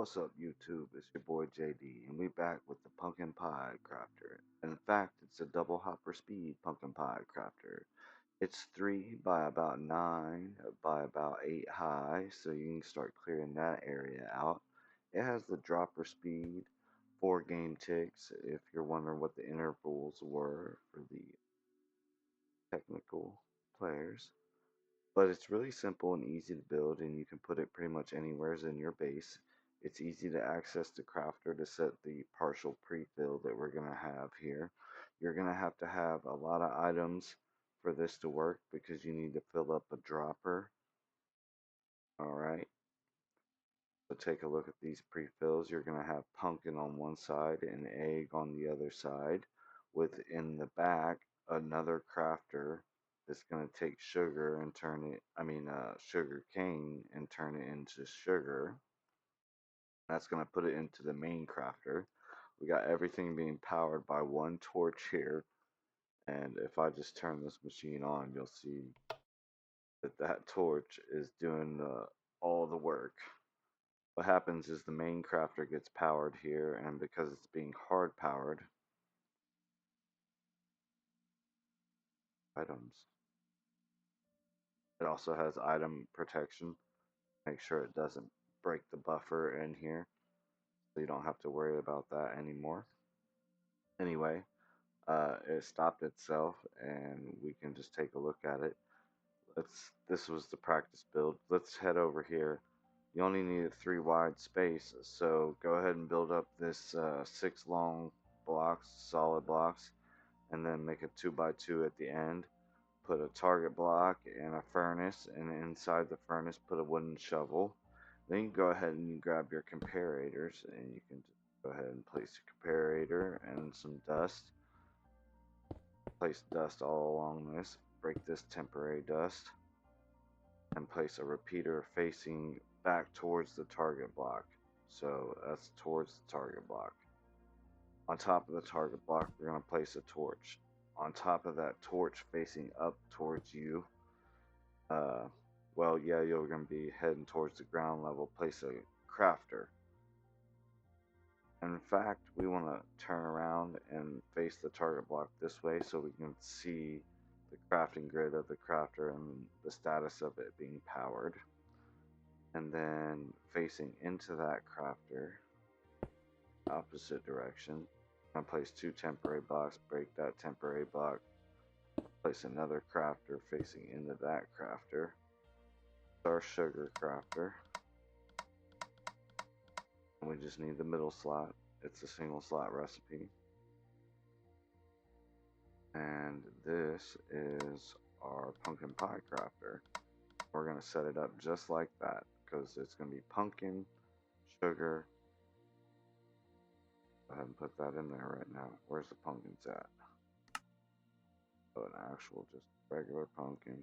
What's up, YouTube? It's your boy JD, and we back with the pumpkin pie crafter. In fact, it's a double hopper speed pumpkin pie crafter. It's 3 by about 9 by about 8 high, so you can start clearing that area out. It has the dropper speed, 4 game ticks, if you're wondering what the intervals were for the technical players. But it's really simple and easy to build, and you can put it pretty much anywhere in your base. It's easy to access the crafter to set the partial pre-fill that we're going to have here. You're going to have a lot of items for this to work because you need to fill up a dropper. Alright, so take a look at these pre-fills. You're going to have pumpkin on one side and egg on the other side. Within the back, another crafter is going to take sugar and sugar cane and turn it into sugar. That's going to put it into the main crafter. We got everything being powered by one torch here. And if I just turn this machine on, you'll see that torch is doing all the work. What happens is the main crafter gets powered here, and because it's being hard powered, items. It also has item protection. Make sure it doesn't break the buffer in here, so you don't have to worry about that anymore. Anyway, it stopped itself, and we can just take a look at it. This was the practice build. Let's head over here. You only need a 3 wide space, so go ahead and build up this 6 long blocks, solid blocks, and then make a 2 by 2 at the end. Put a target block and a furnace, and inside the furnace put a wooden shovel. Then you go ahead and you grab your comparators, and you can just go ahead and place your comparator and some dust. Place dust all along this. Break this temporary dust, and place a repeater facing back towards the target block. So that's towards the target block. On top of the target block, we're going to place a torch. On top of that torch facing up towards you, you're going to be heading towards the ground level, place a crafter. And in fact, we want to turn around and face the target block this way so we can see the crafting grid of the crafter and the status of it being powered. And then facing into that crafter, opposite direction, I'm going to place 2 temporary blocks, break that temporary block, place another crafter facing into that crafter. It's our sugar crafter. And we just need the middle slot. It's a single slot recipe. And this is our pumpkin pie crafter. We're going to set it up just like that because it's going to be pumpkin, sugar. Go ahead and put that in there right now. Where's the pumpkins at? Oh, an actual just regular pumpkin.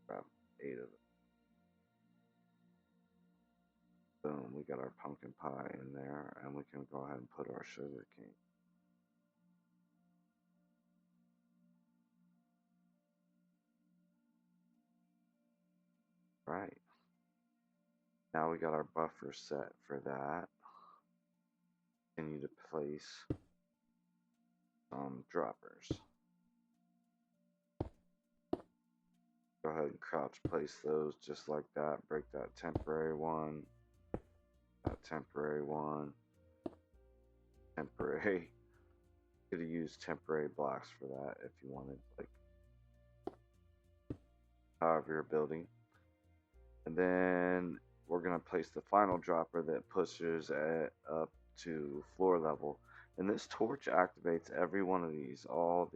About 8 of them. Boom, we got our pumpkin pie in there, and we can go ahead and put our sugar cane. Right. Now we got our buffer set for that. Continue to place some droppers. Go ahead and crouch place those just like that. Break that temporary one. That temporary one. Temporary. You could use temporary blocks for that if you wanted, like however you're building. And then we're going to place the final dropper that pushes it up to floor level. And this torch activates every one of these, all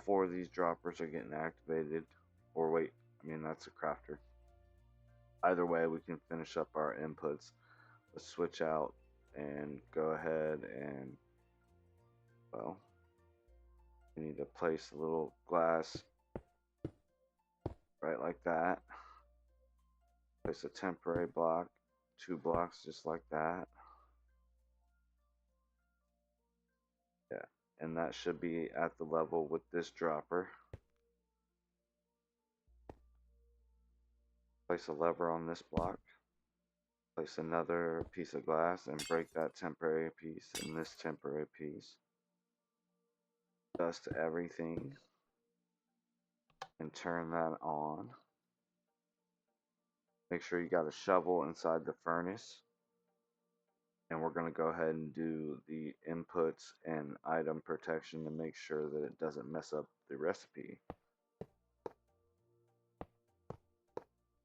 4 of these droppers are getting activated. Or wait, that's a crafter. Either way, we can finish up our inputs. Let's switch out and go ahead and, well, we need to place a little glass right like that. Place a temporary block, 2 blocks just like that. Yeah, and that should be at the level with this dropper. Place a lever on this block. Place another piece of glass and break that temporary piece and this temporary piece. Dust everything and turn that on. Make sure you got a shovel inside the furnace. And we're going to go ahead and do the inputs and item protection to make sure that it doesn't mess up the recipe.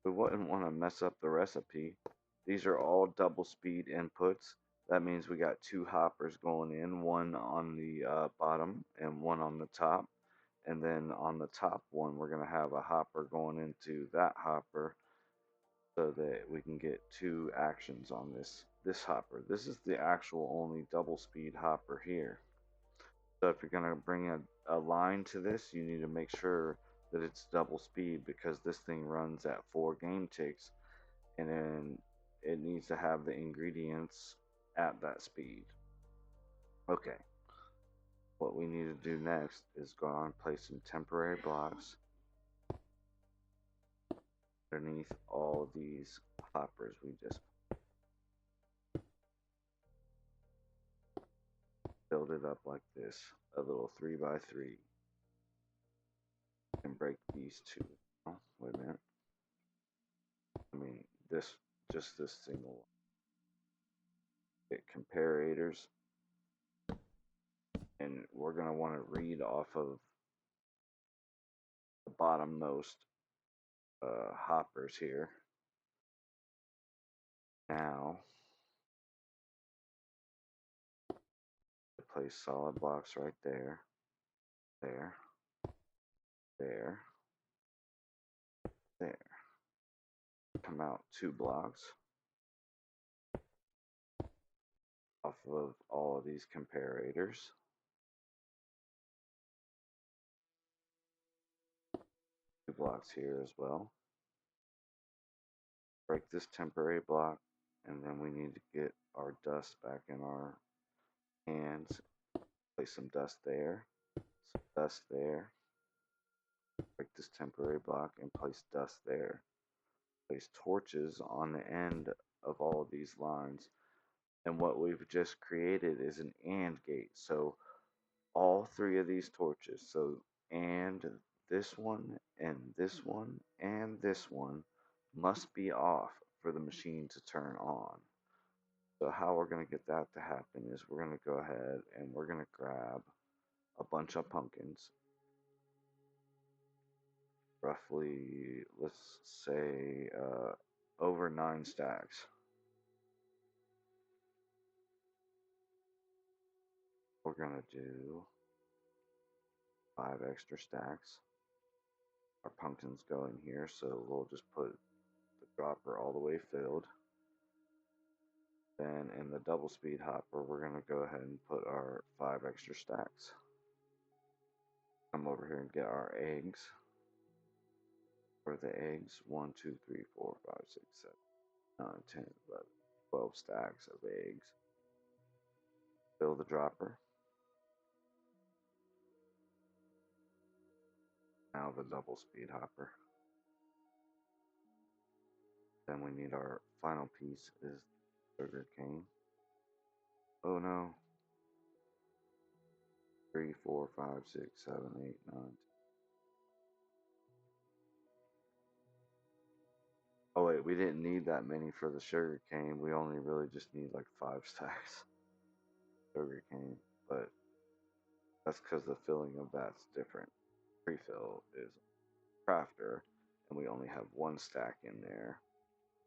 We wouldn't want to mess up the recipe. These are all double speed inputs. That means we got two hoppers going in, one on the bottom and one on the top. And then on the top one, we're going to have a hopper going into that hopper so that we can get two actions on this hopper. This is the actual only double speed hopper here. So if you're going to bring a line to this, you need to make sure that it's double speed because this thing runs at 4 game ticks and then it needs to have the ingredients at that speed. Okay, what we need to do next is go on and place some temporary blocks underneath all these hoppers we just build it up like this, a little 3x3, and break these two. Oh, wait a minute. I mean, just this single one. Get comparators, and we're going to want to read off of the bottommost hoppers here. Now, place solid blocks right there, there, there, there. Come out 2 blocks off of all of these comparators. 2 blocks here as well. Break this temporary block, and then we need to get our dust back in our hands. Place some dust there, some dust there. Break this temporary block and place dust there. Place torches on the end of all of these lines. And what we've just created is an AND gate. So all 3 of these torches, so and this one and this one and this one must be off for the machine to turn on. So how we're going to get that to happen is we're going to go ahead and we're going to grab a bunch of pumpkins, roughly, let's say, over 9 stacks. We're going to do 5 extra stacks. Our pumpkins go in here, so we'll just put the dropper all the way filled. Then in the double speed hopper, we're going to go ahead and put our 5 extra stacks. Come over here and get our eggs. For the eggs, 1, 2, 3, 4, 5, 6, 7, 9, 10, 11, 12 stacks of eggs. Fill the dropper. Now the double speed hopper. Then we need our final piece is sugar cane. Oh no. 3, 4, 5, 6, 7, 8, 9. Oh wait, we didn't need that many for the sugar cane. We only really just need like 5 stacks sugar cane, but that's because the filling of that's different. Pre-fill is crafter, and we only have 1 stack in there,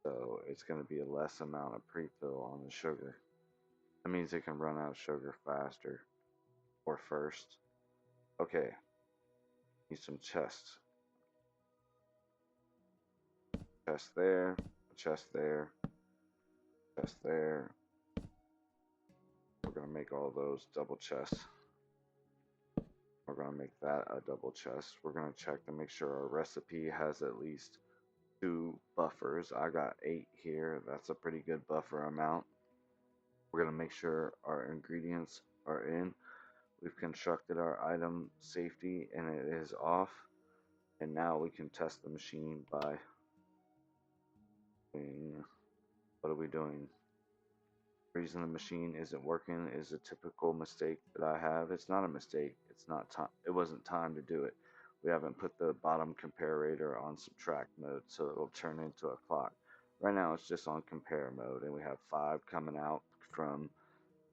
so it's going to be a less amount of pre-fill on the sugar. That means it can run out of sugar faster or first. Okay, need some chests. Chest there, chest there, chest there. We're going to make all those double chests. We're going to make that a double chest. We're going to check to make sure our recipe has at least 2 buffers. I got 8 here. That's a pretty good buffer amount. We're going to make sure our ingredients are in. We've constructed our item safety and it is off. And now we can test the machine by doing What are we doing? The reason the machine isn't working is a typical mistake that I have. It's not a mistake. It's not time. It wasn't time to do it. We haven't put the bottom comparator on subtract mode, so it'll turn into a clock. Right now it's just on compare mode, and we have 5 coming out from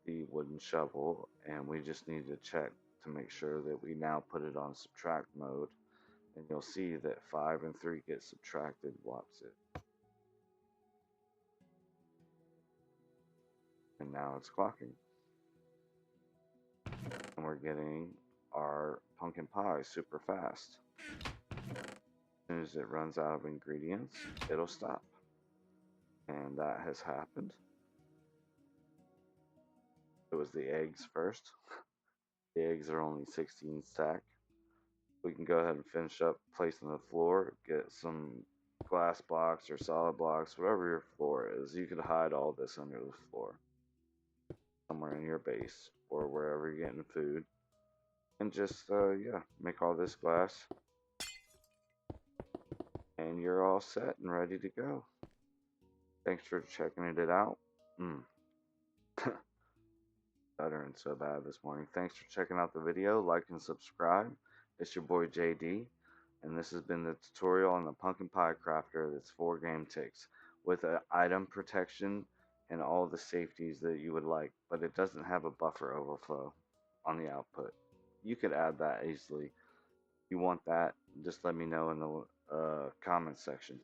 the wooden shovel, and we just need to check to make sure that we now put it on subtract mode, and you'll see that 5 and 3 get subtracted. Whoops it. And now it's clocking. And we're getting our pumpkin pie super fast. As soon as it runs out of ingredients, it'll stop. And that has happened. It was the eggs first. The eggs are only 16 stack. We can go ahead and finish up placing the floor, get some glass blocks or solid blocks, whatever your floor is. You could hide all this under the floor, somewhere in your base or wherever you're getting food. And just, yeah, make all this glass. And you're all set and ready to go. Thanks for checking it out. Stuttering so bad this morning. Thanks for checking out the video. Like and subscribe. It's your boy JD, and this has been the tutorial on the pumpkin pie crafter that's 4 game ticks with an item protection and all the safeties that you would like, but it doesn't have a buffer overflow on the output. You could add that easily. If you want that, just let me know in the comment section.